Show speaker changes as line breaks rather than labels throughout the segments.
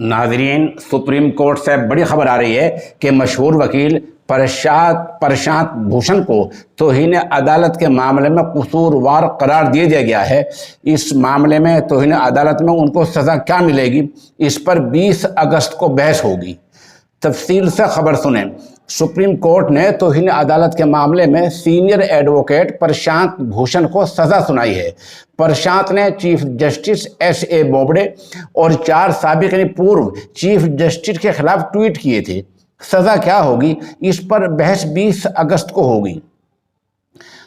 नाजरीन, supreme court से बड़ी खबर आ रही है कि मशहूर वकील प्रशांत भूषण को तौहीन अदालत के मामले में कसूरवार करार दे दिया गया है। इस मामले में तौहीन अदालत में उनको सज़ा क्या मिलेगी, इस पर 20 अगस्त को बहस होगी। तफसील से खबर सुनें। सुप्रीम कोर्ट ने तौहीन अदालत के मामले में सीनियर एडवोकेट प्रशांत भूषण को सज़ा सुनाई है। प्रशांत ने चीफ जस्टिस S.A. बोबडे और 4 साबिक यानी पूर्व चीफ जस्टिस के खिलाफ ट्वीट किए थे। सज़ा क्या होगी, इस पर बहस 20 अगस्त को होगी।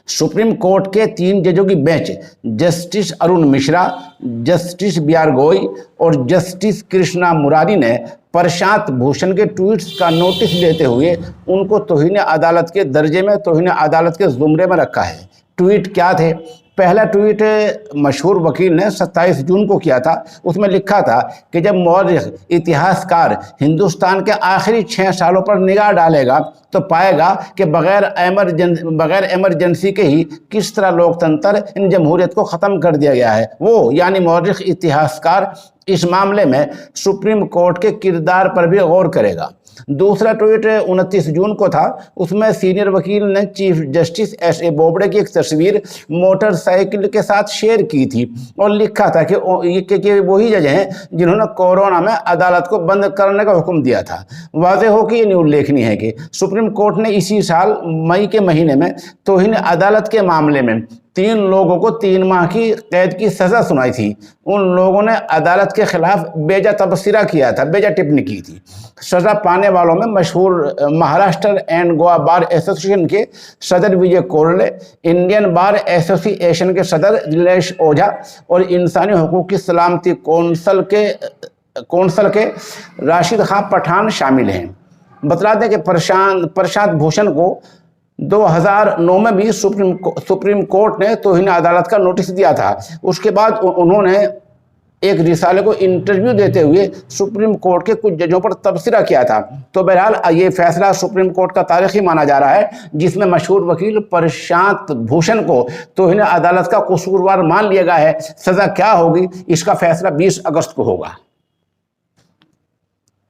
सुप्रीम कोर्ट के 3 जजों की बेंच justice Arun Mishra, justice B R. गोई और जस्टिस कृष्णा मुरारी ने प्रशांत भूषण के ट्वीट्स का नोटिस लेते हुए उनको तौहीन अदालत के दर्जे में, तौहीन अदालत के ज़ुमरे में रखा है। ट्वीट क्या थे? पहला ट्वीट मशहूर वकील ने 27 जून को किया था। उसमें लिखा था कि जब मौर्य इतिहासकार हिंदुस्तान के आखिरी 6 सालों पर निगाह डालेगा तो पाएगा कि बगैर एमरजेंसी के ही किस तरह लोकतंत्र इन जमहूरियत को ख़त्म कर दिया गया है। वो यानी मौर्य इतिहासकार इस मामले में सुप्रीम कोर्ट के किरदार पर भी गौर करेगा। दूसरा ट्वीट 29 जून को था। उसमें सीनियर वकील ने चीफ जस्टिस S.A. बोबडे की एक तस्वीर मोटरसाइकिल के साथ शेयर की थी और लिखा था कि वही जज हैं जिन्होंने कोरोना में अदालत को बंद करने का हुक्म दिया था। वाज़ेह हो कि ये उल्लेखनीय है कि सुप्रीम कोर्ट ने इसी साल मई के महीने में तौहीन अदालत के मामले में 3 लोगों को 3 माह की कैद की सज़ा सुनाई थी। उन लोगों ने अदालत के खिलाफ बेजा तबसरा किया था, बेजा टिप्पणी की थी। सज़ा पाने वालों में मशहूर Maharashtra and Goa bar association के सदर विजय कोरले, इंडियन बार एसोसिएशन के सदर दिलेश ओझा और इंसानी हकूक़ की सलामती कौंसल के राशिद खां पठान शामिल हैं। बतला दें कि प्रशांत भूषण को 2009 में भी सुप्रीम कोर्ट ने तौहीन अदालत का नोटिस दिया था। उसके बाद उन्होंने एक रिसाले को इंटरव्यू देते हुए सुप्रीम कोर्ट के कुछ जजों पर तबसरा किया था। तो बहरहाल ये फैसला सुप्रीम कोर्ट का तारीखी माना जा रहा है, जिसमें मशहूर वकील प्रशांत भूषण को तौहीन अदालत का कसूरवार मान लिया गया है। सज़ा क्या होगी, इसका फैसला 20 अगस्त को होगा।